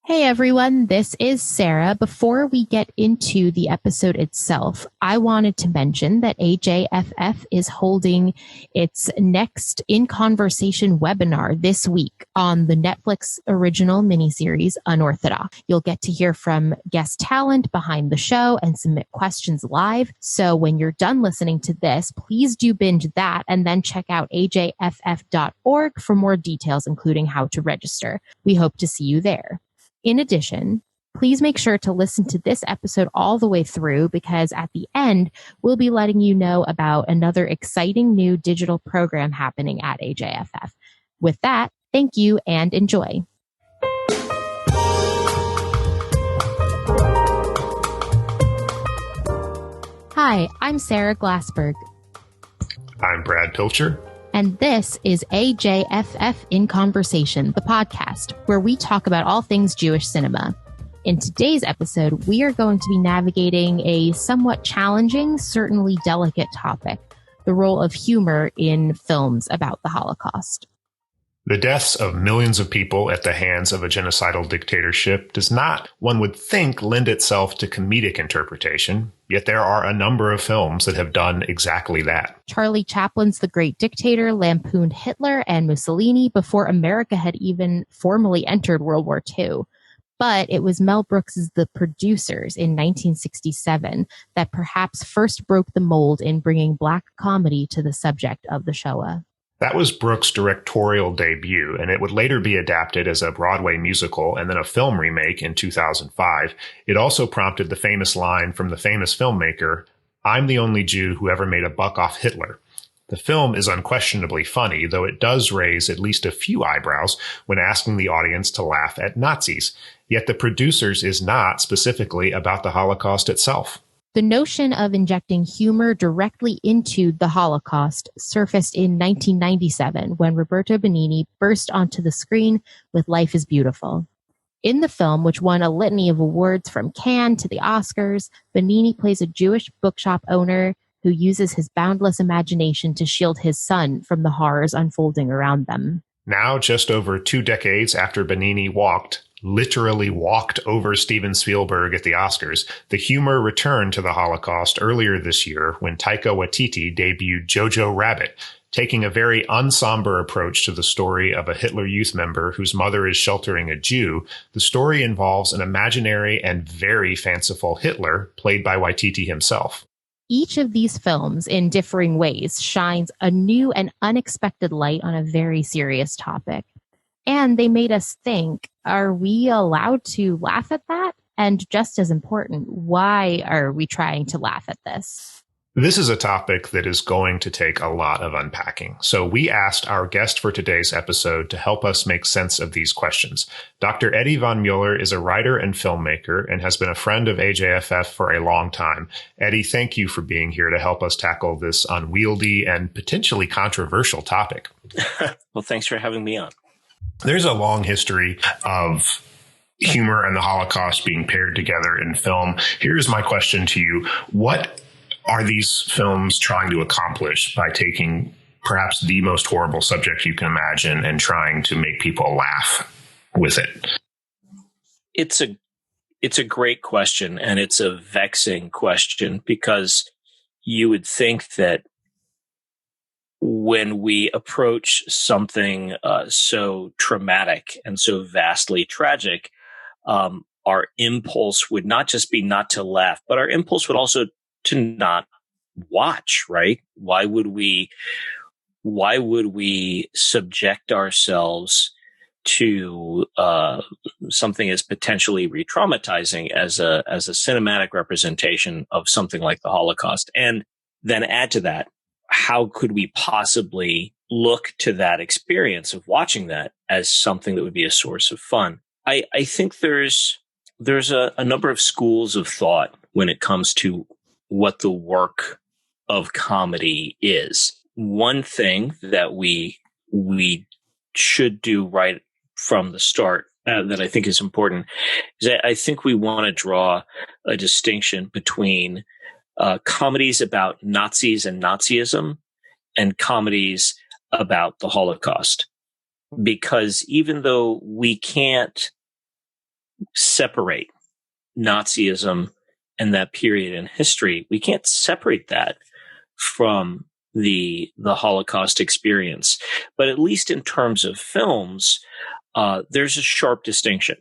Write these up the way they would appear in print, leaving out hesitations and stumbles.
Hey everyone, this is Sarah. Before we get into the episode itself, I wanted to mention that AJFF is holding its next In Conversation webinar this week on the Netflix original miniseries Unorthodox. You'll get to hear from guest talent behind the show and submit questions live. So when you're done listening to this, please do binge that and then check out ajff.org for more details, including how to register. We hope to see you there. In addition, please make sure to listen to this episode all the way through because at the end, we'll be letting you know about another exciting new digital program happening at AJFF. With that, thank you and enjoy. Hi, I'm Sarah Glassberg. I'm Brad Pilcher. And this is AJFF In Conversation, the podcast where we talk about all things Jewish cinema. In today's episode, we are going to be navigating a somewhat challenging, certainly delicate topic, the role of humor in films about the Holocaust. The deaths of millions of people at the hands of a genocidal dictatorship does not, one would think, lend itself to comedic interpretation, yet there are a number of films that have done exactly that. Charlie Chaplin's The Great Dictator lampooned Hitler and Mussolini before America had even formally entered World War II. But it was Mel Brooks's The Producers in 1967 that perhaps first broke the mold in bringing Black comedy to the subject of the Shoah. That was Brooks' directorial debut, and it would later be adapted as a Broadway musical and then a film remake in 2005. It also prompted the famous line from the famous filmmaker, "I'm the only Jew who ever made a buck off Hitler." The film is unquestionably funny, though it does raise at least a few eyebrows when asking the audience to laugh at Nazis. Yet The Producers is not specifically about the Holocaust itself. The notion of injecting humor directly into the Holocaust surfaced in 1997 when Roberto Benigni burst onto the screen with Life is Beautiful. In the film, which won a litany of awards from Cannes to the Oscars, Benigni plays a Jewish bookshop owner who uses his boundless imagination to shield his son from the horrors unfolding around them. Now, just over 2 decades after Benigni literally walked over Steven Spielberg at the Oscars, the humor returned to the Holocaust earlier this year when Taika Waititi debuted Jojo Rabbit, taking a very unsomber approach to the story of a Hitler Youth member whose mother is sheltering a Jew. The story involves an imaginary and very fanciful Hitler, played by Waititi himself. Each of these films, in differing ways, shines a new and unexpected light on a very serious topic. And they made us think, are we allowed to laugh at that? And just as important, why are we trying to laugh at this? This is a topic that is going to take a lot of unpacking. So we asked our guest for today's episode to help us make sense of these questions. Dr. Eddy Von Mueller is a writer and filmmaker and has been a friend of AJFF for a long time. Eddy, thank you for being here to help us tackle this unwieldy and potentially controversial topic. Well, thanks for having me on. There's a long history of humor and the Holocaust being paired together in film. Here's my question to you. What are these films trying to accomplish by taking perhaps the most horrible subject you can imagine and trying to make people laugh with it? It's a great question, and it's a vexing question because you would think that when we approach something so traumatic and so vastly tragic, our impulse would not just be not to laugh, but our impulse would also to not watch, right? Why would we subject ourselves to something as potentially re-traumatizing as a cinematic representation of something like the Holocaust? And then add to that, how could we possibly look to that experience of watching that as something that would be a source of fun? I think there's a number of schools of thought when it comes to what the work of comedy is. One thing that we should do right from the start that I think is important is that I think we want to draw a distinction between comedies about Nazis and Nazism and comedies about the Holocaust. Because even though we can't separate Nazism and that period in history. We can't separate that from the Holocaust experience. But at least in terms of films, there's a sharp distinction.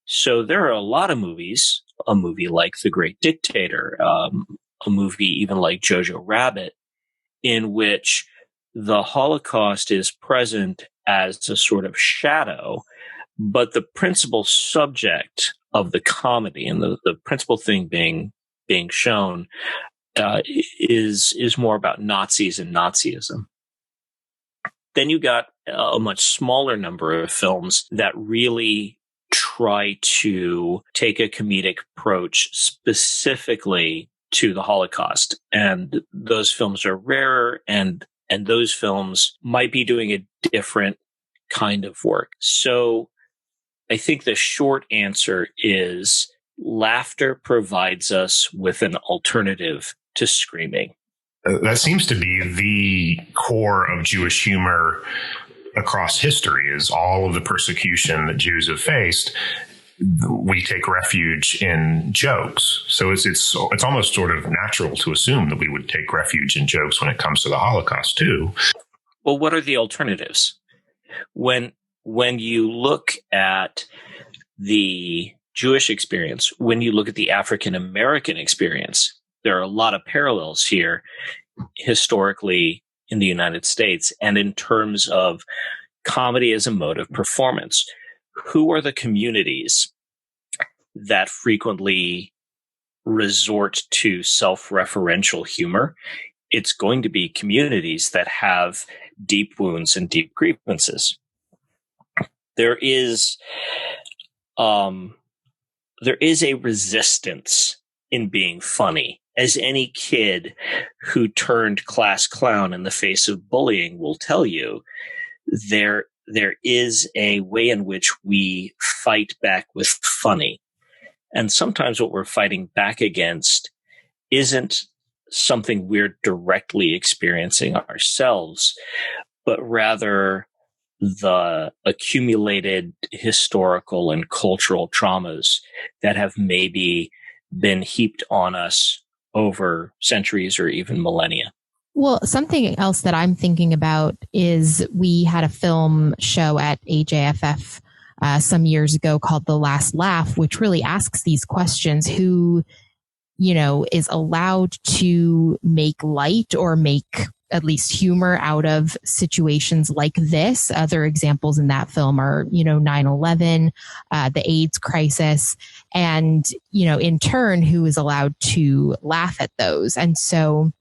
So there are a lot of movies, a movie like The Great Dictator, a movie even like Jojo Rabbit, in which the Holocaust is present as a sort of shadow, but the principal subject of the comedy and the principal thing being shown is more about Nazis and Nazism. Then you got a much smaller number of films that really try to take a comedic approach specifically to the Holocaust. And those films are rarer, and those films might be doing a different kind of work. So I think the short answer is laughter provides us with an alternative to screaming. That seems to be the core of Jewish humor across history, is all of the persecution that Jews have faced. We take refuge in jokes. So it's almost sort of natural to assume that we would take refuge in jokes when it comes to the Holocaust too. Well, what are the alternatives? When you look at the Jewish experience, when you look at the African American experience, there are a lot of parallels here historically in the United States and in terms of comedy as a mode of performance. Who are the communities that frequently resort to self-referential humor? It's going to be communities that have deep wounds and deep grievances. There is a resistance in being funny. As any kid who turned class clown in the face of bullying will tell you, there is a way in which we fight back with funny. And sometimes what we're fighting back against isn't something we're directly experiencing ourselves, but rather the accumulated historical and cultural traumas that have maybe been heaped on us over centuries or even millennia. Well, something else that I'm thinking about is we had a film show at AJFF some years ago called The Last Laugh, which really asks these questions. Who, is allowed to make light or make at least humor out of situations like this? Other examples in that film are, 9/11, the AIDS crisis, and, in turn, who is allowed to laugh at those. And so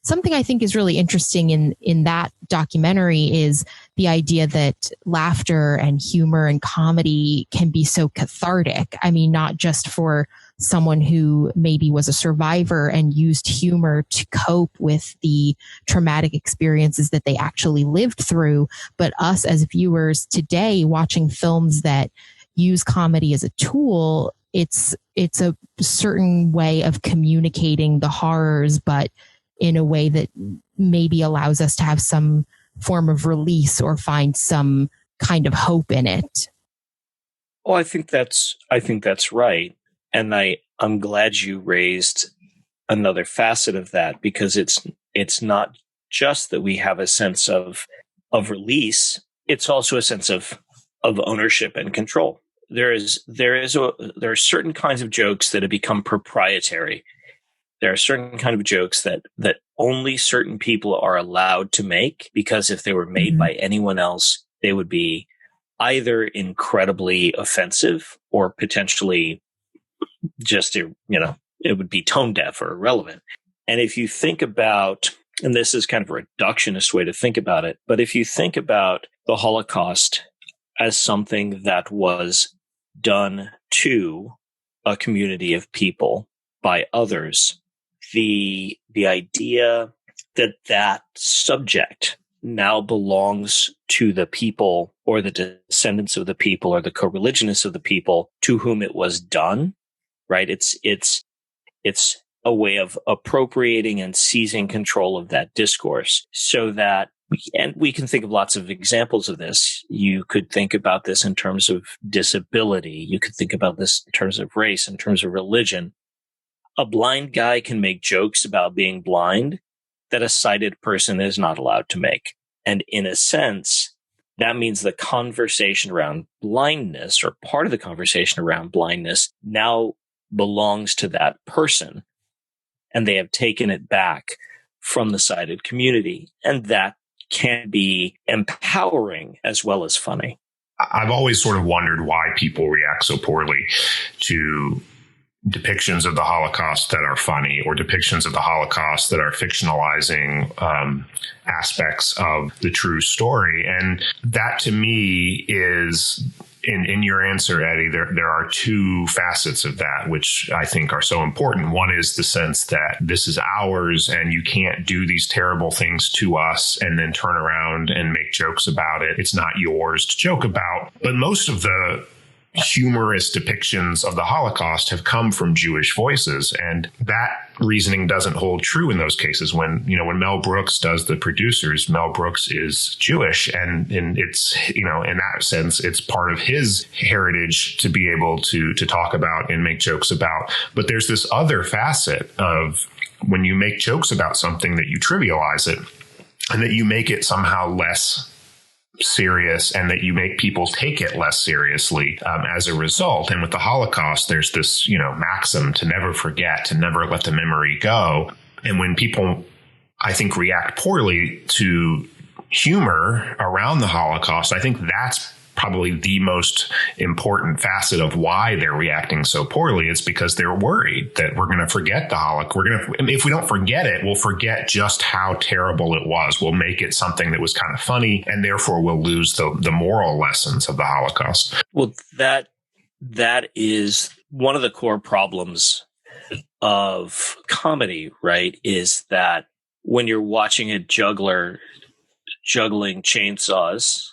something I think is really interesting in that documentary is the idea that laughter and humor and comedy can be so cathartic. I mean, not just for someone who maybe was a survivor and used humor to cope with the traumatic experiences that they actually lived through, but us as viewers today watching films that use comedy as a tool. It's a certain way of communicating the horrors, but in a way that maybe allows us to have some form of release or find some kind of hope in it. Well, I think that's right. And I'm glad you raised another facet of that, because it's not just that we have a sense of release. It's also a sense of ownership and control. There are certain kinds of jokes that have become proprietary. There are certain kind of jokes that only certain people are allowed to make, because if they were made by anyone else, they would be either incredibly offensive or potentially just, it would be tone deaf or irrelevant. And if you think about, and this is kind of a reductionist way to think about it, but if you think about the Holocaust as something that was done to a community of people by others, the idea that subject now belongs to the people or the descendants of the people or the co-religionists of the people to whom it was done, right? It's a way of appropriating and seizing control of that discourse, so that And we can think of lots of examples of this. You could think about this in terms of disability. You could think about this in terms of race, in terms of religion. A blind guy can make jokes about being blind that a sighted person is not allowed to make. And in a sense, that means the conversation around blindness, or part of the conversation around blindness, now belongs to that person. And they have taken it back from the sighted community. And that can be empowering as well as funny. I've always sort of wondered why people react so poorly to depictions of the Holocaust that are funny, or depictions of the Holocaust that are fictionalizing aspects of the true story. And that, to me, is, in your answer, Eddie, there are two facets of that, which I think are so important. One is the sense that this is ours and you can't do these terrible things to us and then turn around and make jokes about it. It's not yours to joke about. But most of the humorous depictions of the Holocaust have come from Jewish voices, and that reasoning doesn't hold true in those cases. When Mel Brooks does The Producers, Mel Brooks is Jewish, and it's, in that sense, it's part of his heritage to be able to talk about and make jokes about. But there's this other facet of when you make jokes about something, that you trivialize it and that you make it somehow less serious, and that you make people take it less seriously as a result. And with the Holocaust, there's this, maxim to never forget, to never let the memory go. And when people, I think, react poorly to humor around the Holocaust, I think that's probably the most important facet of why they're reacting so poorly. It's because they're worried that we're going to forget the Holocaust. If we don't forget it, we'll forget just how terrible it was. We'll make it something that was kind of funny, and therefore we'll lose the moral lessons of the Holocaust. Well, that is one of the core problems of comedy, right? Is that when you're watching a juggler juggling chainsaws,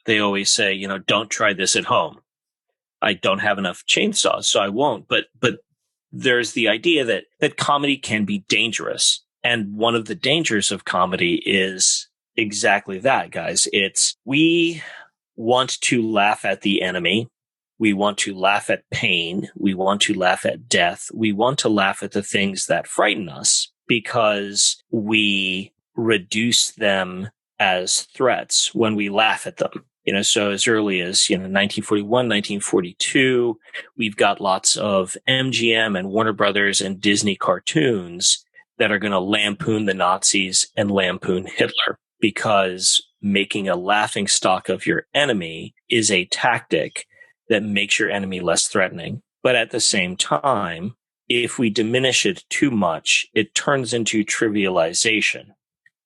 they always say, don't try this at home. I don't have enough chainsaws, so I won't. But there's the idea that comedy can be dangerous. And one of the dangers of comedy is exactly that, guys. It's, we want to laugh at the enemy. We want to laugh at pain. We want to laugh at death. We want to laugh at the things that frighten us because we reduce them as threats when we laugh at them. So as early as, 1941, 1942, we've got lots of MGM and Warner Brothers and Disney cartoons that are going to lampoon the Nazis and lampoon Hitler, because making a laughing stock of your enemy is a tactic that makes your enemy less threatening. But at the same time, if we diminish it too much, it turns into trivialization.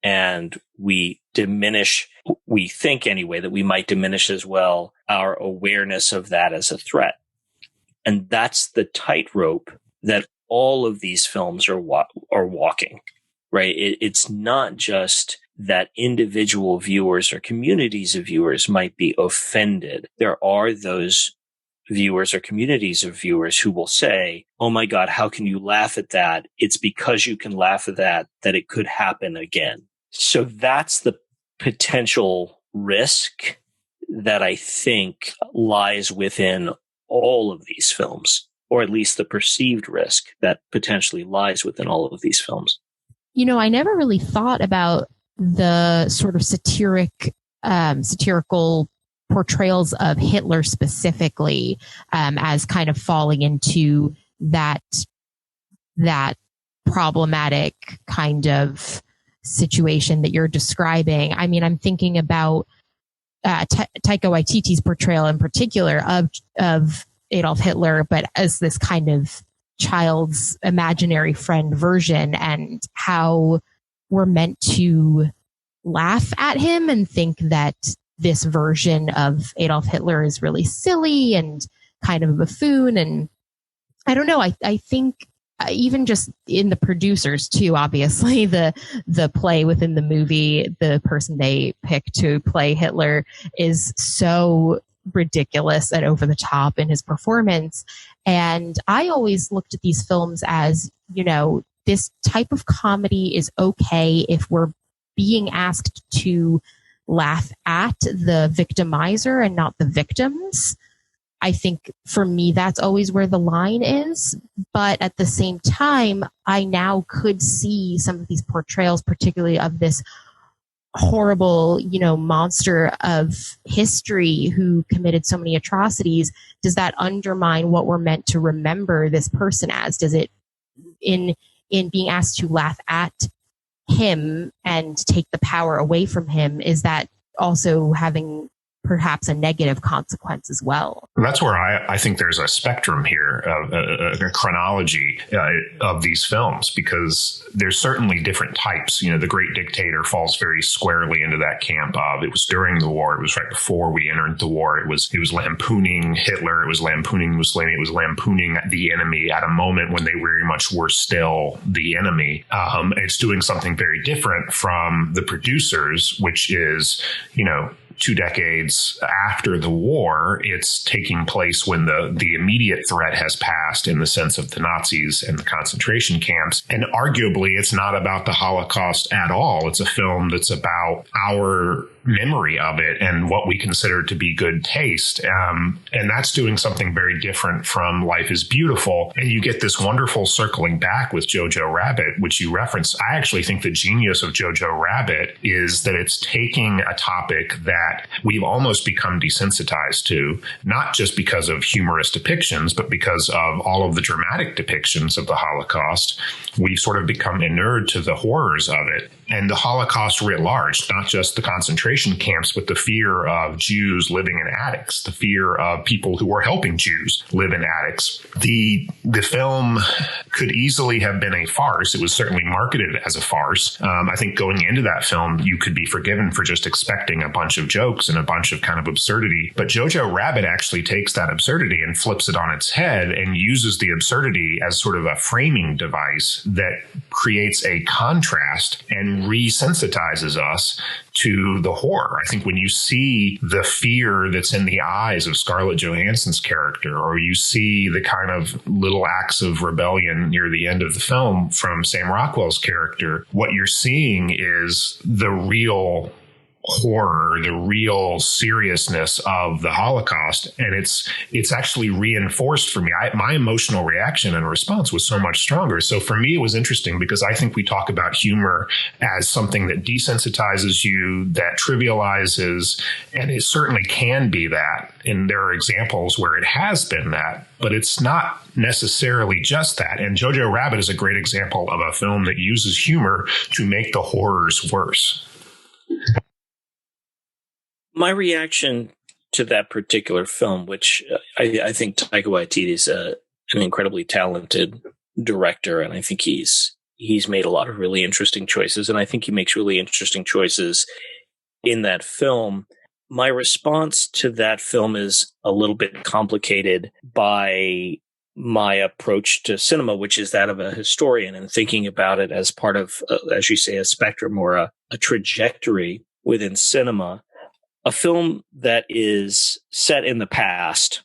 And we think anyway, that we might diminish as well our awareness of that as a threat. And that's the tightrope that all of these films are walking, right? It's not just that individual viewers or communities of viewers might be offended. There are those viewers or communities of viewers who will say, oh my God, how can you laugh at that? It's because you can laugh at that it could happen again. So that's the potential risk that I think lies within all of these films, or at least the perceived risk that potentially lies within all of these films. I never really thought about the sort of satirical portrayals of Hitler specifically as kind of falling into that problematic kind of situation that you're describing. I mean, I'm thinking about Taika Waititi's portrayal in particular of Adolf Hitler, but as this kind of child's imaginary friend version, and how we're meant to laugh at him and think that this version of Adolf Hitler is really silly and kind of a buffoon. And I don't know, I think even just in The Producers too, obviously the play within the movie, the person they pick to play Hitler is so ridiculous and over the top in his performance. And I always looked at these films as, this type of comedy is okay if we're being asked to laugh at the victimizer and not the victims. I think for me, that's always where the line is. But at the same time, I now could see some of these portrayals, particularly of this horrible, monster of history who committed so many atrocities. Does that undermine what we're meant to remember this person as? Does it, in being asked to laugh at him and take the power away from him, is that also having perhaps a negative consequence as well? That's where I think there's a spectrum here, of a chronology of these films, because there's certainly different types. The Great Dictator falls very squarely into that camp of, it was during the war, it was right before we entered the war, it was lampooning Hitler, it was lampooning Mussolini, it was lampooning the enemy at a moment when they very much were still the enemy. It's doing something very different from The Producers, which is, 2 decades after the war. It's taking place when the immediate threat has passed, in the sense of the Nazis and the concentration camps. And arguably, it's not about the Holocaust at all. It's a film that's about our memory of it and what we consider to be good taste. And that's doing something very different from Life is Beautiful. And you get this wonderful circling back with Jojo Rabbit, which you referenced. I actually think the genius of Jojo Rabbit is that it's taking a topic that we've almost become desensitized to, not just because of humorous depictions, but because of all of the dramatic depictions of the Holocaust. We've sort of become inured to the horrors of it. And the Holocaust writ large, not just the concentration camps, but the fear of Jews living in attics, the fear of people who were helping Jews live in attics. The film could easily have been a farce. It was certainly marketed as a farce. I think going into that film, you could be forgiven for just expecting a bunch of jokes and a bunch of kind of absurdity. But Jojo Rabbit actually takes that absurdity and flips it on its head and uses the absurdity as sort of a framing device that creates a contrast and resensitizes us to the horror. I think when you see the fear that's in the eyes of Scarlett Johansson's character, or you see the kind of little acts of rebellion near the end of the film from Sam Rockwell's character, what you're seeing is the real horror, the real seriousness of the Holocaust. And it's actually reinforced for me. My emotional reaction and response was so much stronger. So for me, it was interesting because I think we talk about humor as something that desensitizes you, that trivializes, and it certainly can be that. And there are examples where it has been that, but it's not necessarily just that. And Jojo Rabbit is a great example of a film that uses humor to make the horrors worse. My reaction to that particular film, which I think Taika Waititi is an incredibly talented director, and I think he's made a lot of really interesting choices, and I think he makes really interesting choices in that film. My response to that film is a little bit complicated by my approach to cinema, which is that of a historian, and thinking about it as part of, as you say, a spectrum or a trajectory within cinema. A film that is set in the past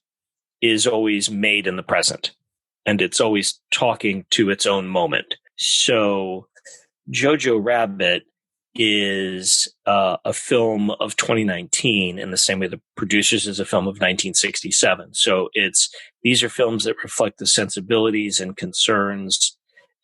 is always made in the present, and it's always talking to its own moment. So Jojo Rabbit is a film of 2019 in the same way The Producers is a film of 1967. So these are films that reflect the sensibilities and concerns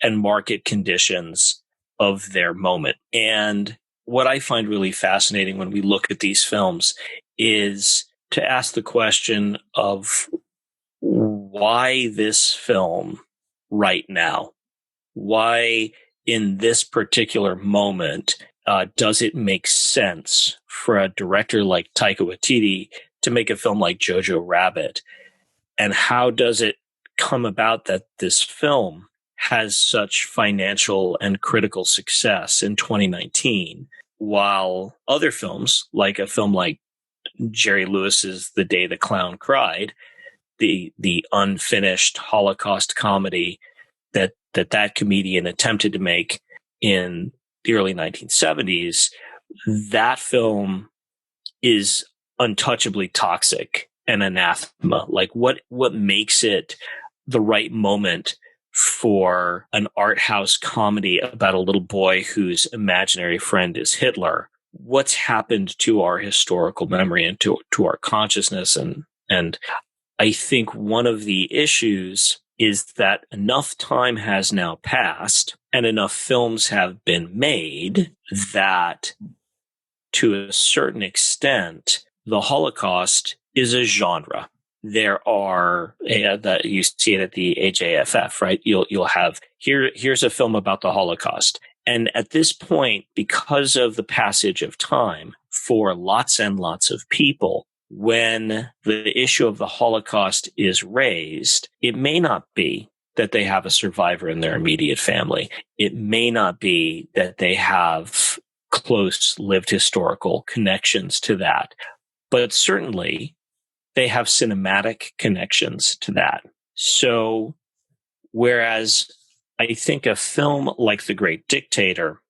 and market conditions of their moment. And what I find really fascinating when we look at these films is to ask the question of why this film right now? Why in this particular moment does it make sense for a director like Taika Waititi to make a film like Jojo Rabbit? And how does it come about that this film has such financial and critical success in 2019, while other films, like a film like Jerry Lewis's The Day the Clown Cried, the unfinished Holocaust comedy that comedian attempted to make in the early 1970s, that film is untouchably toxic and anathema. Like what makes it the right moment for an art house comedy about a little boy whose imaginary friend is Hitler, what's happened to our historical memory and to our consciousness? And I think one of the issues is that enough time has now passed and enough films have been made that to a certain extent, the Holocaust is a genre. There are that you see it at the AJFF, right? You'll have here's a film about the Holocaust. And at this point, because of the passage of time for lots and lots of people, when the issue of the Holocaust is raised, it may not be that they have a survivor in their immediate family. It may not be that they have close lived historical connections to that, but certainly they have cinematic connections to that. So whereas I think a film like The Great Dictator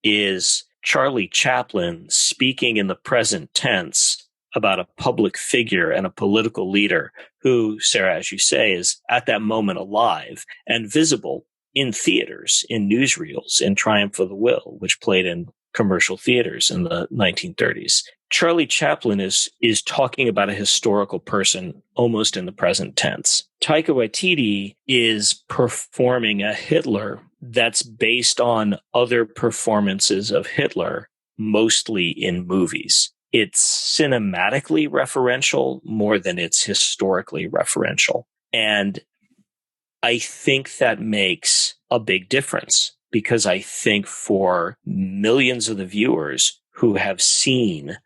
is Charlie Chaplin speaking in the present tense about a public figure and a political leader who, Sarah, as you say, is at that moment alive and visible in theaters, in newsreels, in Triumph of the Will, which played in commercial theaters in the 1930s. Charlie Chaplin is talking about a historical person almost in the present tense. Taika Waititi is performing a Hitler that's based on other performances of Hitler, mostly in movies. It's cinematically referential more than it's historically referential. And I think that makes a big difference, because I think for millions of the viewers who have seen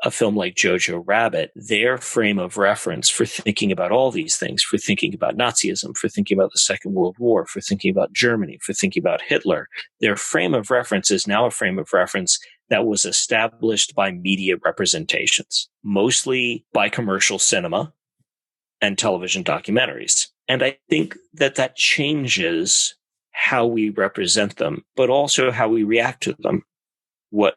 a film like Jojo Rabbit, their frame of reference for thinking about all these things, for thinking about Nazism, for thinking about the Second World War, for thinking about Germany, for thinking about Hitler, their frame of reference is now a frame of reference that was established by media representations, mostly by commercial cinema and television documentaries. And I think that changes how we represent them, but also how we react to them. What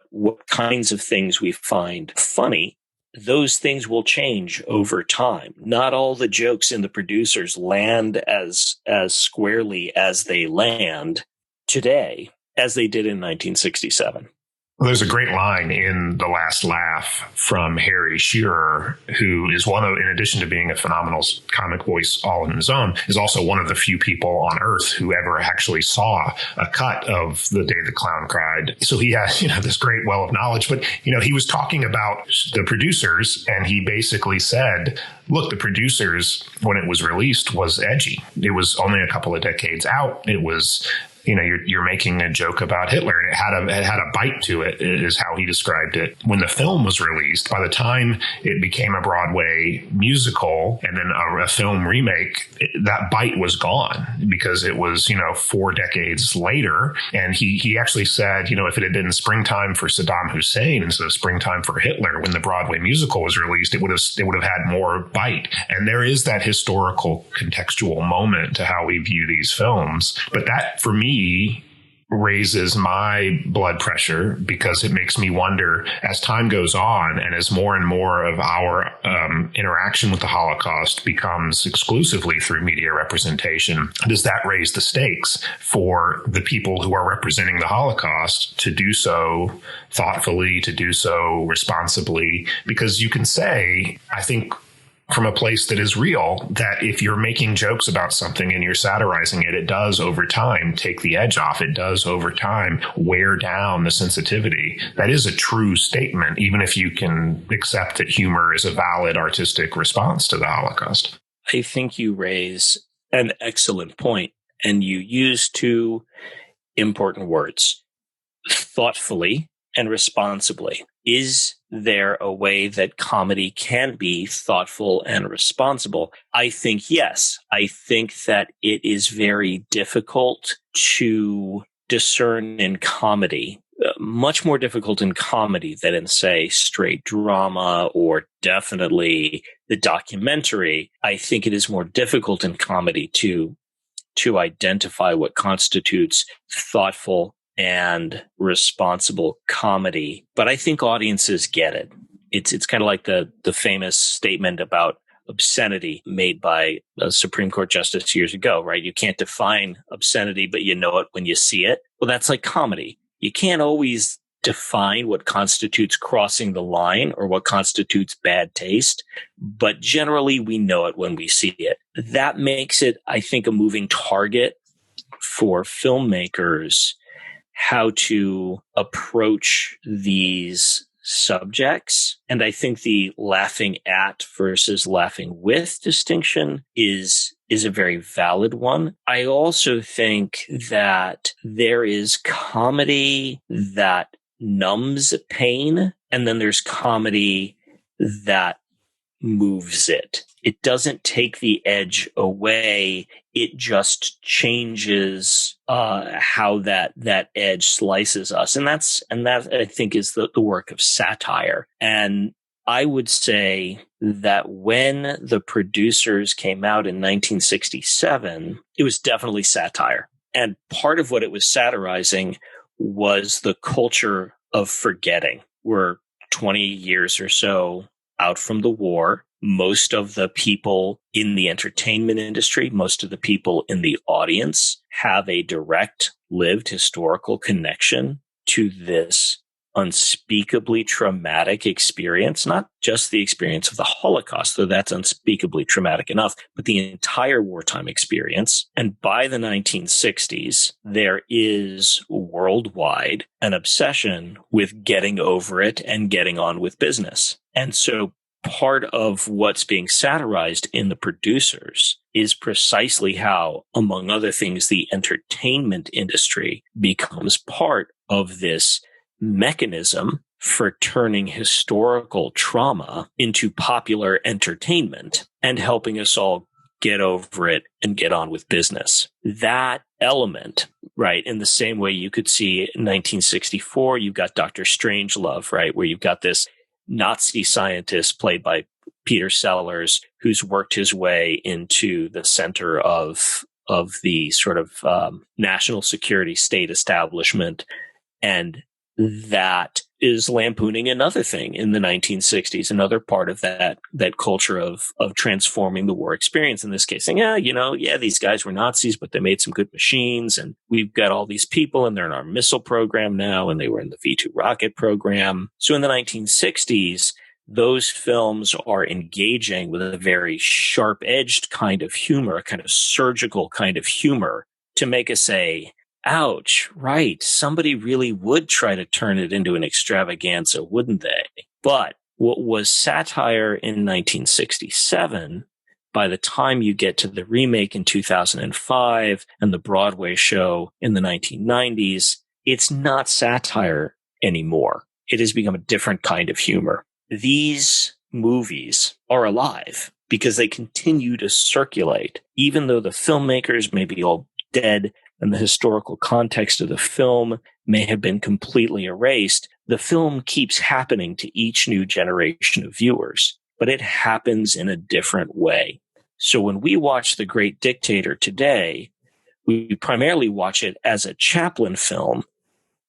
kinds of things we find funny, those things will change over time. Not all the jokes in The Producers land as squarely as they land today as they did in 1967. Well, there's a great line in The Last Laugh from Harry Shearer, who is in addition to being a phenomenal comic voice all on his own, is also one of the few people on Earth who ever actually saw a cut of The Day the Clown Cried. So he has, this great well of knowledge. But, he was talking about The Producers, and he basically said, look, The Producers, when it was released, was edgy. It was only a couple of decades out. It was... you're making a joke about Hitler, and it had a bite to it, is how he described it. When the film was released, by the time it became a Broadway musical and then a film remake, that bite was gone, because it was, 4 decades later. And he actually said, if it had been springtime for Saddam Hussein instead of springtime for Hitler, when the Broadway musical was released, it would have had more bite. And there is that historical contextual moment to how we view these films. But that, for me, raises my blood pressure, because it makes me wonder, as time goes on and as more and more of our interaction with the Holocaust becomes exclusively through media representation, does that raise the stakes for the people who are representing the Holocaust to do so thoughtfully, to do so responsibly? Because you can say, I think, from a place that is real, that if you're making jokes about something and you're satirizing it, it does over time take the edge off. It does over time wear down the sensitivity. That is a true statement, even if you can accept that humor is a valid artistic response to the Holocaust. I think you raise an excellent point, and you use 2 important words: thoughtfully and responsibly. Is there a way that comedy can be thoughtful and responsible? I think yes. I think that it is very difficult to discern in comedy, much more difficult in comedy than in, say, straight drama or definitely the documentary. I think it is more difficult in comedy to identify what constitutes thoughtful and responsible comedy. But I think audiences get it. It's kind of like the famous statement about obscenity made by a Supreme Court justice years ago, right? You can't define obscenity, but you know it when you see it. Well, that's like comedy. You can't always define what constitutes crossing the line or what constitutes bad taste, but generally we know it when we see it. That makes it, I think, a moving target for filmmakers how to approach these subjects. And I think the laughing at versus laughing with distinction is a very valid one. I also think that there is comedy that numbs pain, and then there's comedy that moves it. It doesn't take the edge away. It just changes how that edge slices us. And that I think is the work of satire. And I would say that when The Producers came out in 1967, it was definitely satire. And part of what it was satirizing was the culture of forgetting. We're 20 years or so out from the war. Most of the people in the entertainment industry, most of the people in the audience have a direct lived historical connection to this unspeakably traumatic experience, not just the experience of the Holocaust, though that's unspeakably traumatic enough, but the entire wartime experience. And by the 1960s, there is worldwide an obsession with getting over it and getting on with business. And so part of what's being satirized in The Producers is precisely how, among other things, the entertainment industry becomes part of this mechanism for turning historical trauma into popular entertainment and helping us all get over it and get on with business. That element, right, in the same way you could see in 1964, you've got Dr. Strangelove, right, where you've got this Nazi scientist played by Peter Sellers, who's worked his way into the center of the sort of national security state establishment. And that is lampooning another thing in the 1960s, another part of that culture of transforming the war experience. In this case, saying, these guys were Nazis, but they made some good machines, and we've got all these people, and they're in our missile program now, and they were in the V-2 rocket program. So in the 1960s, those films are engaging with a very sharp-edged kind of humor, a kind of surgical kind of humor to make us say, ouch, right, somebody really would try to turn it into an extravaganza, wouldn't they? But what was satire in 1967, by the time you get to the remake in 2005 and the Broadway show in the 1990s, it's not satire anymore. It has become a different kind of humor. These movies are alive because they continue to circulate, even though the filmmakers may be all dead and the historical context of the film may have been completely erased. The film keeps happening to each new generation of viewers, but it happens in a different way. So when we watch The Great Dictator today, we primarily watch it as a Chaplin film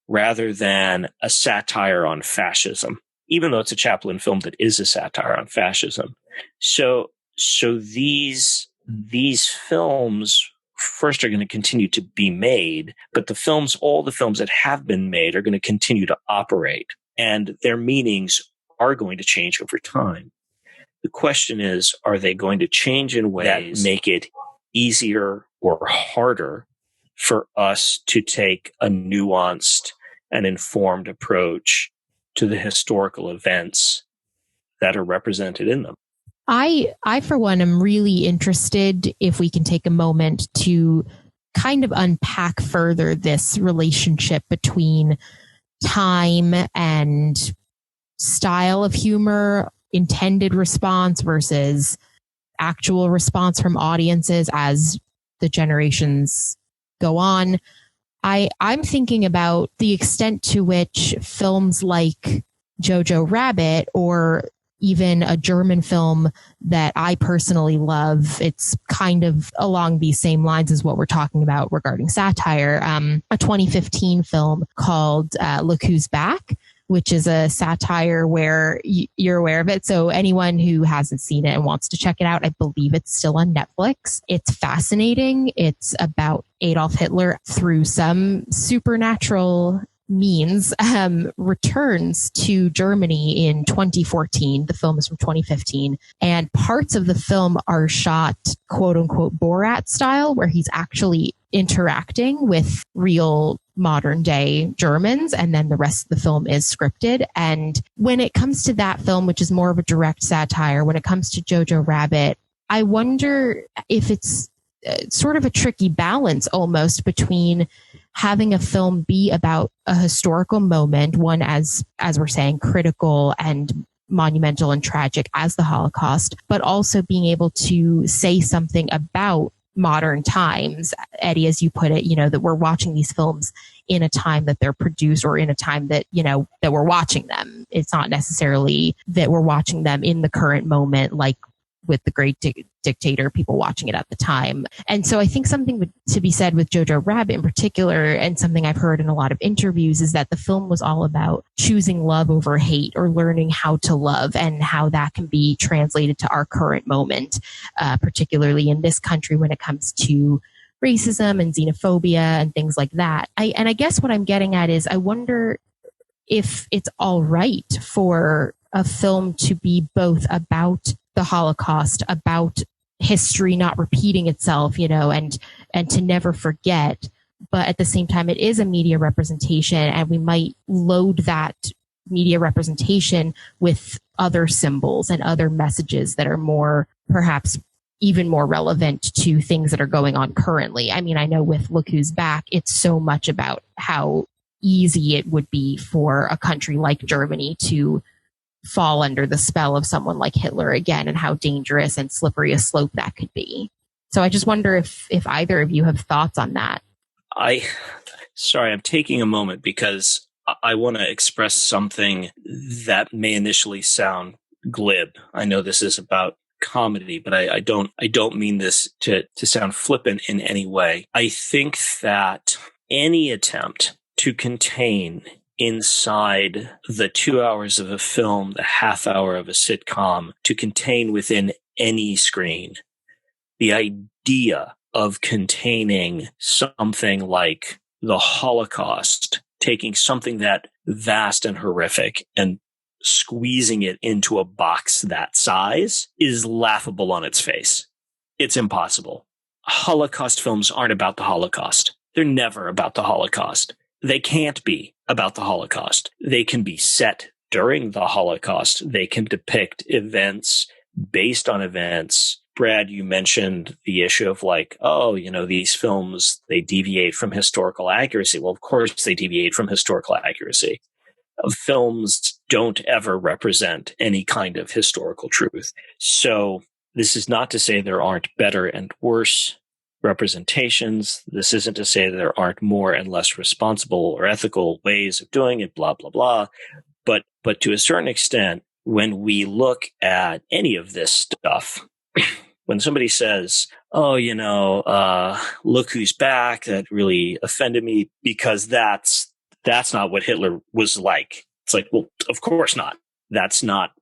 rather than a satire on fascism, even though it's a Chaplin film that is a satire on fascism. So these films first are going to continue to be made, but all the films that have been made are going to continue to operate, and their meanings are going to change over time. The question is, are they going to change in ways that make it easier or harder for us to take a nuanced and informed approach to the historical events that are represented in them? I, for one, am really interested if we can take a moment to kind of unpack further this relationship between time and style of humor, intended response versus actual response from audiences as the generations go on. I'm thinking about the extent to which films like Jojo Rabbit, or even a German film that I personally love, it's kind of along these same lines as what we're talking about regarding satire, a 2015 film called Look Who's Back, which is a satire where you're aware of it. So anyone who hasn't seen it and wants to check it out, I believe it's still on Netflix. It's fascinating. It's about Adolf Hitler through some supernatural means, returns to Germany in 2014. The film is from 2015, and parts of the film are shot quote unquote Borat style, where he's actually interacting with real modern day Germans, and then the rest of the film is scripted. And when it comes to that film, which is more of a direct satire, when it comes to Jojo Rabbit, I wonder if it's sort of a tricky balance almost between having a film be about a historical moment, one as we're saying, critical and monumental and tragic as the Holocaust, but also being able to say something about modern times. Eddie, as you put it, that we're watching these films in a time that they're produced, or in a time that, that we're watching them. It's not necessarily that we're watching them in the current moment, like with the great Dictator, people watching it at the time. And so I think something to be said with Jojo Rabbit in particular, and something I've heard in a lot of interviews, is that the film was all about choosing love over hate, or learning how to love, and how that can be translated to our current moment, particularly in this country when it comes to racism and xenophobia and things like that. I guess what I'm getting at is, I wonder if it's all right for a film to be both about the Holocaust, about history not repeating itself, and to never forget. But at the same time, it is a media representation, and we might load that media representation with other symbols and other messages that are more, perhaps even more relevant to things that are going on currently. I mean, I know with Look Who's Back, it's so much about how easy it would be for a country like Germany to fall under the spell of someone like Hitler again, and how dangerous and slippery a slope that could be. So I just wonder if either of you have thoughts on that. Sorry, I'm taking a moment because I want to express something that may initially sound glib. I know this is about comedy, but I don't mean this to sound flippant in any way. I think that any attempt to contain inside the 2 hours of a film, the half hour of a sitcom, to contain within any screen, the idea of containing something like the Holocaust, taking something that vast and horrific and squeezing it into a box that size, is laughable on its face. It's impossible. Holocaust films aren't about the Holocaust. They're never about the Holocaust. They can't be about the Holocaust. They can be set during the Holocaust. They can depict events based on events. Brad, you mentioned the issue of these films, they deviate from historical accuracy. Well, of course they deviate from historical accuracy. Films don't ever represent any kind of historical truth. So this is not to say there aren't better and worse representations. This isn't to say that there aren't more and less responsible or ethical ways of doing it, blah, blah, blah. But to a certain extent, when we look at any of this stuff, when somebody says, Look Who's Back, that really offended me because that's not what Hitler was like. It's like, well, of course not. That's not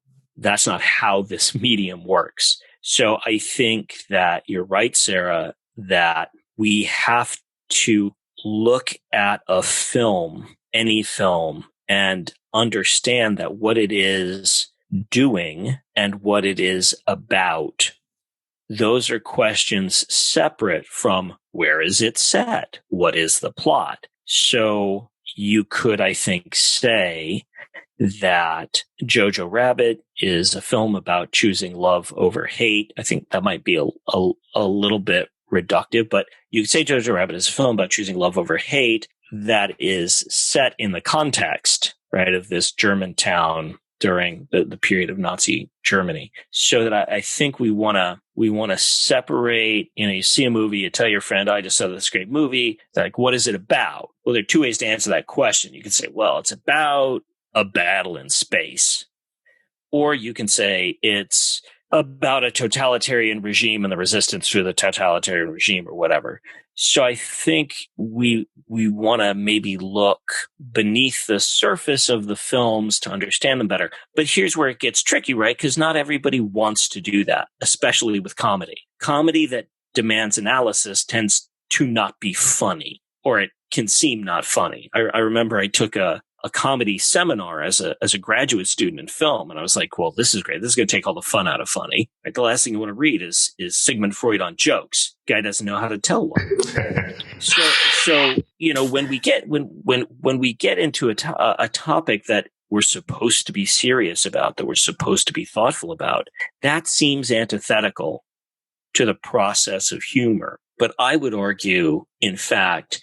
how this medium works. So I think that you're right, Sarah, that we have to look at a film, any film, and understand that what it is doing and what it is about, those are questions separate from where is it set? What is the plot? So you could, I think, say that Jojo Rabbit is a film about choosing love over hate. I think that might be a little bit reductive, but you could say Jojo Rabbit is a film about choosing love over hate that is set in the context, right, of this German town during the period of Nazi Germany. So that I think we want to separate, you see a movie, you tell your friend, I just saw this great movie. They're like, what is it about? Well, there are two ways to answer that question. You can say, well, it's about a battle in space. Or you can say it's about a totalitarian regime and the resistance to the totalitarian regime or whatever. So I think we want to maybe look beneath the surface of the films to understand them better. But here's where it gets tricky, right? Because not everybody wants to do that, especially with comedy. Comedy that demands analysis tends to not be funny, or it can seem not funny. I remember I took a comedy seminar as a graduate student in film. And I was like, well, this is great. This is going to take all the fun out of funny. Right? The last thing you want to read is Sigmund Freud on jokes. Guy doesn't know how to tell one. so, when we get into a topic that we're supposed to be serious about, that we're supposed to be thoughtful about, that seems antithetical to the process of humor. But I would argue, in fact,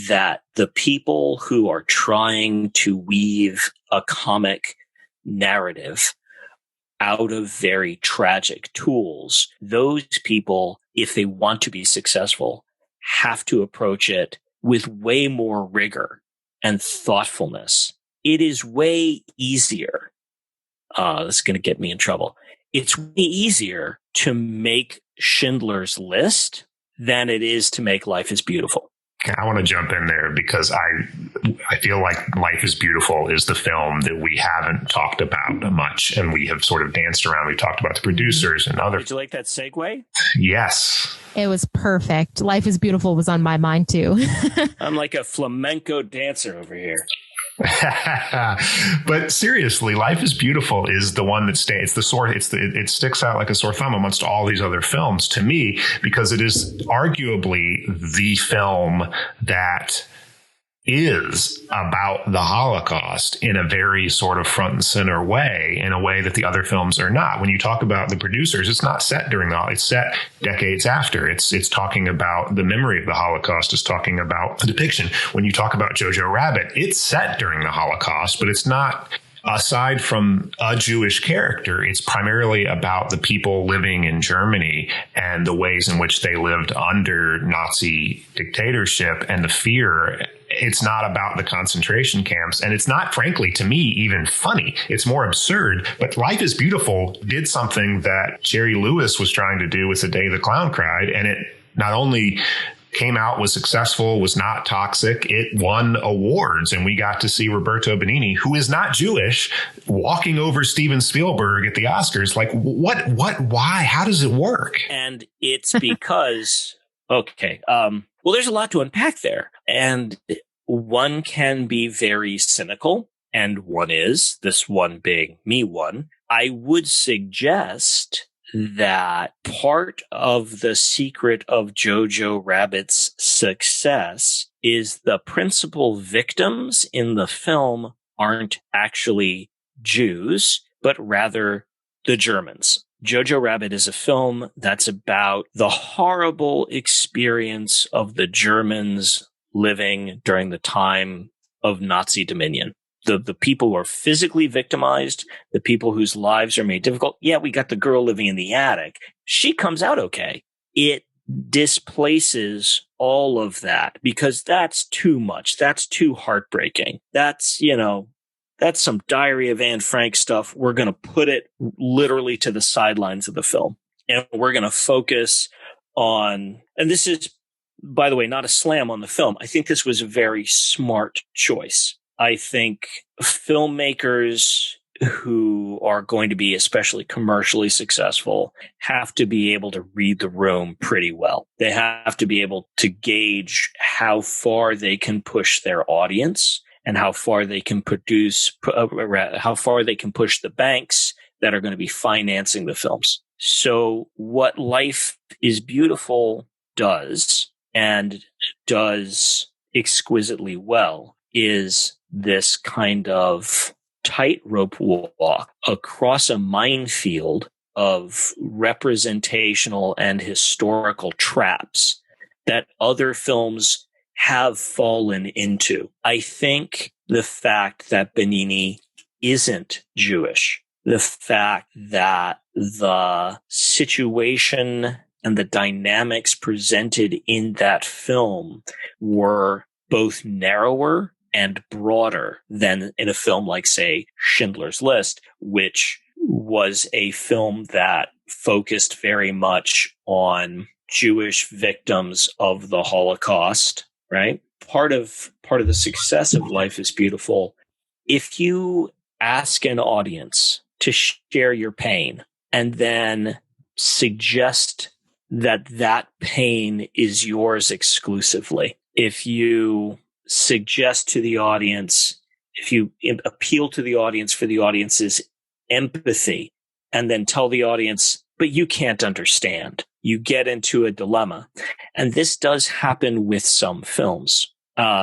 that the people who are trying to weave a comic narrative out of very tragic tools, those people, if they want to be successful, have to approach it with way more rigor and thoughtfulness. It is way easier. This is going to get me in trouble. It's way easier to make Schindler's List than it is to make Life is Beautiful. I want to jump in there because I feel like Life is Beautiful is the film that we haven't talked about much, and we have sort of danced around. We've talked about the producers and other. Did you like that segue? Yes. It was perfect. Life is Beautiful was on my mind too. I'm like a flamenco dancer over here. But seriously, Life is Beautiful is the one that stays. It sticks out like a sore thumb amongst all these other films to me, because it is arguably the film that is about the Holocaust in a very sort of front and center way, in a way that the other films are not. When you talk about the producers, it's not set during it's set decades after. It's talking about the memory of the Holocaust. It's talking about the depiction. When you talk about Jojo Rabbit, it's set during the Holocaust, but it's not. Aside from a Jewish character, it's primarily about the people living in Germany and the ways in which they lived under Nazi dictatorship and the fear. It's not about the concentration camps. And it's not, frankly, to me, even funny. It's more absurd. But Life is Beautiful did something that Jerry Lewis was trying to do with The Day the Clown Cried. And it not only came out, was successful, was not toxic. It won awards, and we got to see Roberto Benigni, who is not Jewish, walking over Steven Spielberg at the Oscars. Like, what, why, how does it work? And it's because, okay, well, there's a lot to unpack there. And one can be very cynical, and one is, this one being me one. I would suggest that part of the secret of Jojo Rabbit's success is the principal victims in the film aren't actually Jews, but rather the Germans. Jojo Rabbit is a film that's about the horrible experience of the Germans living during the time of Nazi dominion. The people who are physically victimized, the people whose lives are made difficult. Yeah, we got the girl living in the attic. She comes out okay. It displaces all of that because that's too much. That's too heartbreaking. That's some Diary of Anne Frank stuff. We're going to put it literally to the sidelines of the film. And we're going to focus on, and this is, by the way, not a slam on the film. I think this was a very smart choice. I think filmmakers who are going to be especially commercially successful have to be able to read the room pretty well. They have to be able to gauge how far they can push their audience and how far they can how far they can push the banks that are going to be financing the films. So what Life is Beautiful does, and does exquisitely well, is this kind of tightrope walk across a minefield of representational and historical traps that other films have fallen into. I think the fact that Benigni isn't Jewish, the fact that the situation and the dynamics presented in that film were both narrower and broader than in a film like, say, Schindler's List, which was a film that focused very much on Jewish victims of the Holocaust, right? Part of the success of Life is Beautiful, if you ask an audience to share your pain and then suggest that that pain is yours exclusively, if you suggest to the audience, if you appeal to the audience for the audience's empathy and then tell the audience, but you can't understand, you get into a dilemma. And this does happen with some films,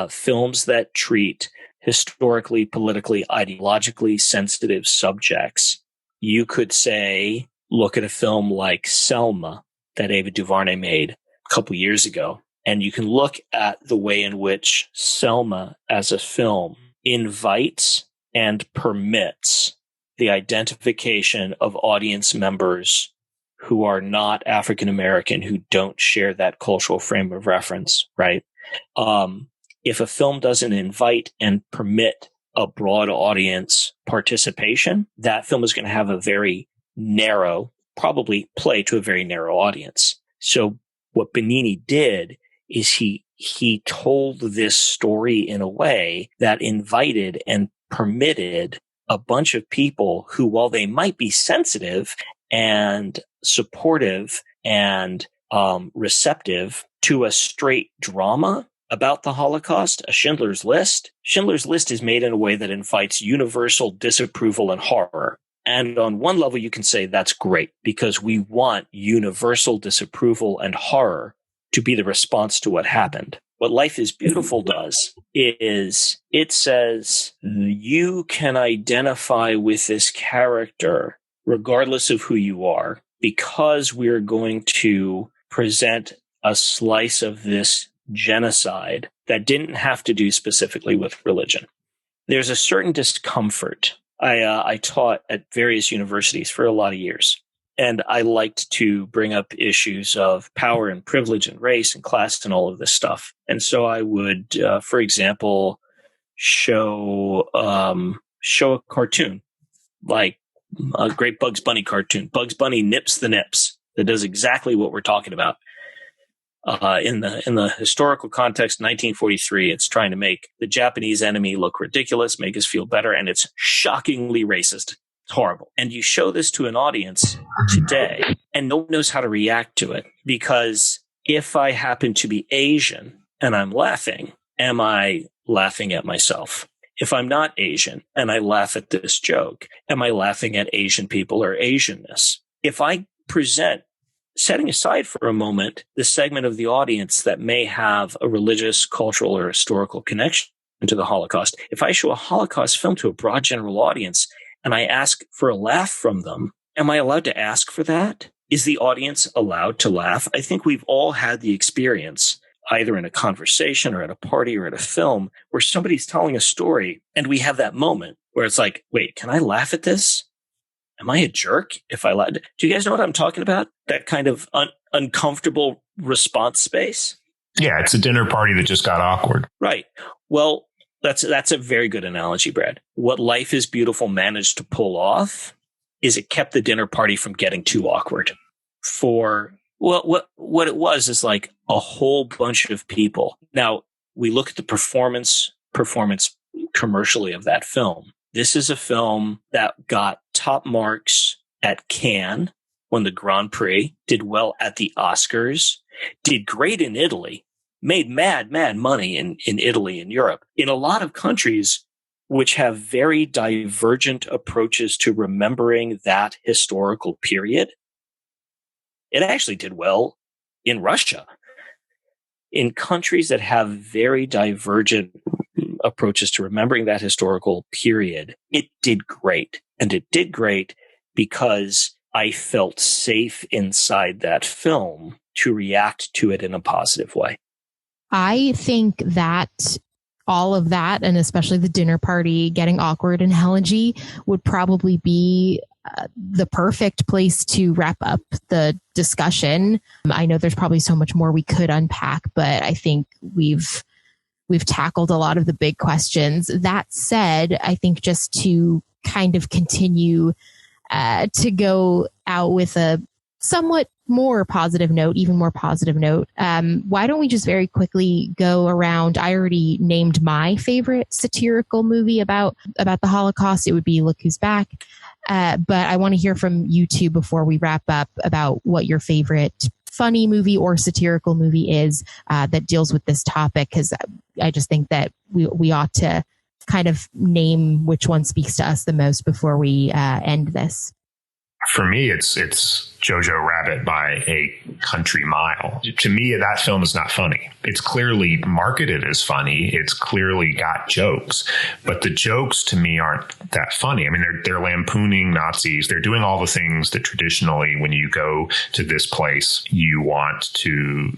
films that treat historically, politically, ideologically sensitive subjects. You could say, look at a film like Selma that Ava DuVernay made a couple years ago, and you can look at the way in which Selma as a film invites and permits the identification of audience members who are not African American, who don't share that cultural frame of reference, right? If a film doesn't invite and permit a broad audience participation, that film is going to have a very narrow, probably play to a very narrow audience. So what Benigni did is he told this story in a way that invited and permitted a bunch of people who, while they might be sensitive and supportive and receptive to a straight drama about the Holocaust, a Schindler's List. Schindler's List is made in a way that invites universal disapproval and horror. And on one level, you can say that's great because we want universal disapproval and horror to be the response to what happened. What Life is Beautiful does is it says you can identify with this character regardless of who you are, because we're going to present a slice of this genocide that didn't have to do specifically with religion. There's a certain discomfort. I taught at various universities for a lot of years, and I liked to bring up issues of power and privilege and race and class and all of this stuff. And so I would, for example, show a cartoon, like a great Bugs Bunny cartoon. Bugs Bunny nips the nips. That does exactly what we're talking about. In the historical context, 1943, it's trying to make the Japanese enemy look ridiculous, make us feel better, and it's shockingly racist. It's horrible. And you show this to an audience today, and no one knows how to react to it, because if I happen to be Asian and I'm laughing, am I laughing at myself? If I'm not Asian and I laugh at this joke, am I laughing at Asian people or Asianness? If I present, setting aside for a moment the segment of the audience that may have a religious, cultural, or historical connection to the Holocaust, if I show a Holocaust film to a broad general audience and I ask for a laugh from them, am I allowed to ask for that? Is the audience allowed to laugh? I think we've all had the experience, either in a conversation or at a party or at a film, where somebody's telling a story and we have that moment where it's like, wait, can I laugh at this? Am I a jerk if I laugh? Do you guys know what I'm talking about? That kind of uncomfortable response space? Yeah, it's a dinner party that just got awkward. Right. Well, that's a very good analogy, Brad. What Life is Beautiful managed to pull off is it kept the dinner party from getting too awkward. For what it was is like a whole bunch of people. Now, we look at the performance commercially of that film. This is a film that got top marks at Cannes, won the Grand Prix, did well at the Oscars, did great in Italy, made mad money in Italy and Europe. In a lot of countries which have very divergent approaches to remembering that historical period, it actually did well in Russia. In countries that have very divergent approaches to remembering that historical period, it did great. And it did great because I felt safe inside that film to react to it in a positive way. I think that all of that, and especially the dinner party getting awkward in Helligy, would probably be the perfect place to wrap up the discussion. I know there's probably so much more we could unpack, but I think we've tackled a lot of the big questions. That said, I think just to kind of continue to go out with a somewhat more positive note, even more positive note, why don't we just very quickly go around? I already named my favorite satirical movie about the Holocaust. It would be Look Who's Back. But I want to hear from you two before we wrap up about what your favorite funny movie or satirical movie is that deals with this topic, because I just think that we ought to kind of name which one speaks to us the most before we end this. For me, it's Jojo Rabbit by a country mile. To me, that film is not funny. It's clearly marketed as funny. It's clearly got jokes, but the jokes to me aren't that funny. I mean, they're lampooning Nazis. They're doing all the things that traditionally, when you go to this place, you want to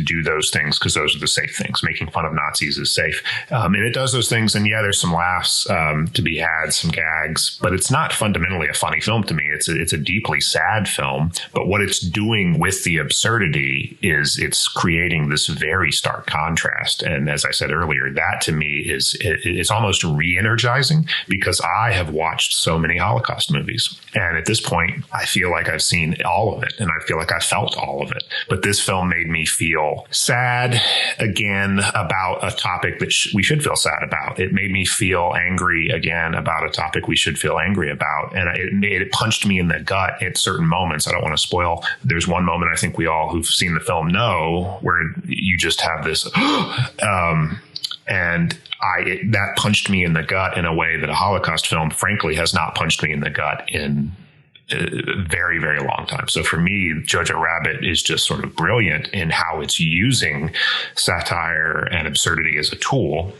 do those things because those are the safe things. Making fun of Nazis is safe. And it does those things. And yeah, there's some laughs to be had, some gags, but it's not fundamentally a funny film to me. It's a deeply sad film. But what it's doing with the absurdity is it's creating this very stark contrast. And as I said earlier, that to me it's almost re-energizing, because I have watched so many Holocaust movies. And at this point, I feel like I've seen all of it. And I feel like I felt all of it. But this film made me feel sad again about a topic that we should feel sad about. It made me feel angry again about a topic we should feel angry about. And it punched me in the gut at certain moments. I don't want to spoil. There's one moment I think we all who've seen the film know where you just have this, and that punched me in the gut in a way that a Holocaust film, frankly, has not punched me in the gut in a very, very long time. So for me, Jojo Rabbit is just sort of brilliant in how it's using satire and absurdity as a tool.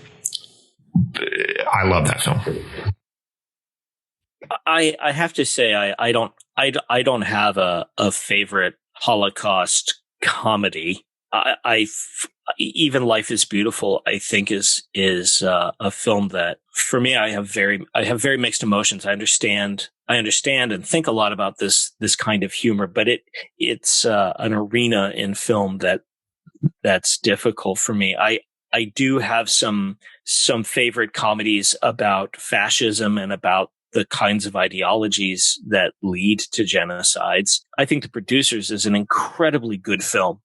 I love that film. I have to say I don't have a favorite Holocaust comedy. Even Life is Beautiful, I think is a film that for me I have very mixed emotions. I understand and think a lot about this kind of humor, but it's an arena in film that's difficult for me. I do have some favorite comedies about fascism and about the kinds of ideologies that lead to genocides. I think The Producers is an incredibly good film.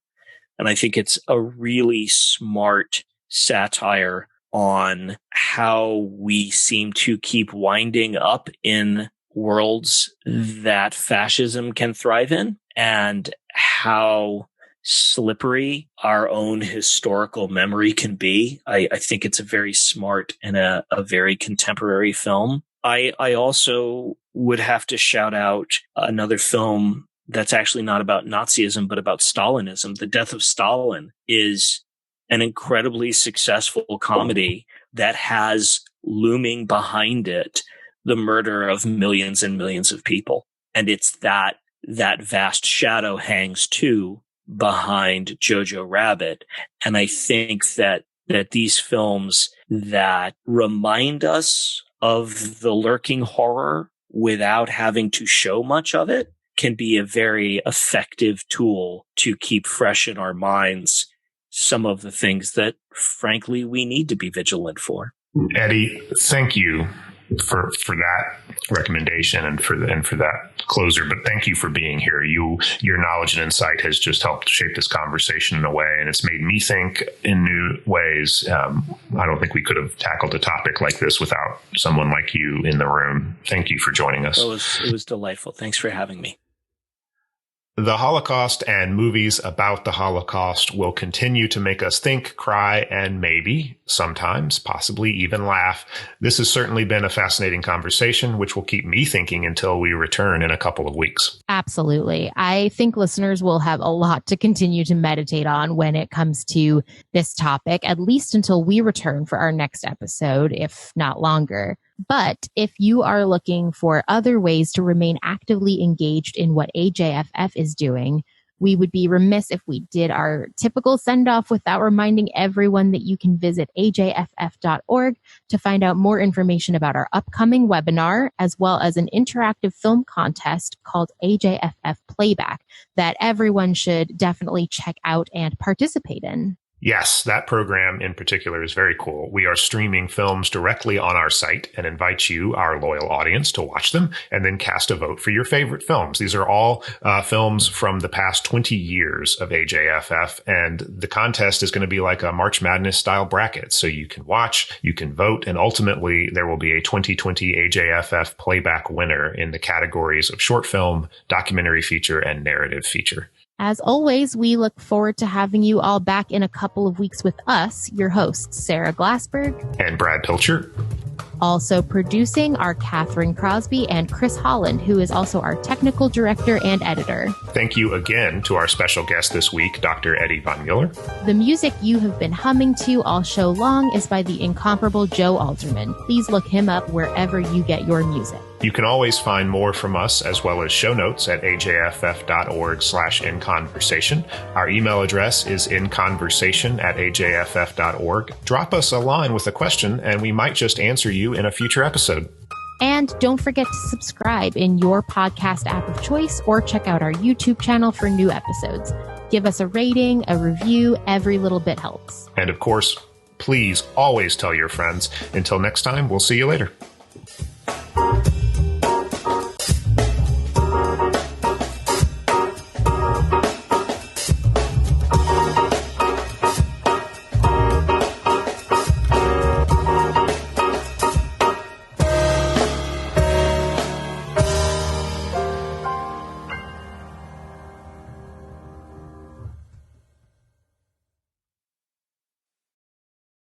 And I think it's a really smart satire on how we seem to keep winding up in worlds that fascism can thrive in, and how slippery our own historical memory can be. I think it's a very smart and a very contemporary film. I also would have to shout out another film that's actually not about Nazism, but about Stalinism. The Death of Stalin is an incredibly successful comedy that has looming behind it the murder of millions and millions of people. And it's that vast shadow hangs too behind Jojo Rabbit. And I think that these films that remind us of the lurking horror without having to show much of it can be a very effective tool to keep fresh in our minds some of the things that, frankly, we need to be vigilant for. Eddy, thank you for that recommendation and for that closer. But thank you for being here. Your knowledge and insight has just helped shape this conversation in a way, and it's made me think in new ways. I don't think we could have tackled a topic like this without someone like you in the room. Thank you for joining us. It was delightful. Thanks for having me. The Holocaust and movies about the Holocaust will continue to make us think, cry, and maybe, sometimes, possibly even laugh. This has certainly been a fascinating conversation, which will keep me thinking until we return in a couple of weeks. Absolutely. I think listeners will have a lot to continue to meditate on when it comes to this topic, at least until we return for our next episode, if not longer. But if you are looking for other ways to remain actively engaged in what AJFF is doing, we would be remiss if we did our typical send-off without reminding everyone that you can visit ajff.org to find out more information about our upcoming webinar, as well as an interactive film contest called AJFF Playback that everyone should definitely check out and participate in. Yes, that program in particular is very cool. We are streaming films directly on our site and invite you, our loyal audience, to watch them and then cast a vote for your favorite films. These are all films from the past 20 years of AJFF, and the contest is going to be like a March Madness style bracket. So you can watch, you can vote, and ultimately there will be a 2020 AJFF playback winner in the categories of short film, documentary feature, and narrative feature. As always, we look forward to having you all back in a couple of weeks with us, your hosts, Sarah Glassberg and Brad Pilcher. Also producing are Catherine Crosby and Chris Holland, who is also our technical director and editor. Thank you again to our special guest this week, Dr. Eddy Von Mueller. The music you have been humming to all show long is by the incomparable Joe Alderman. Please look him up wherever you get your music. You can always find more from us as well as show notes at ajff.org/inconversation. Our email address is inconversation@ajff.org. Drop us a line with a question and we might just answer you in a future episode. And don't forget to subscribe in your podcast app of choice or check out our YouTube channel for new episodes. Give us a rating, a review. Every little bit helps. And of course, please always tell your friends. Until next time, we'll see you later.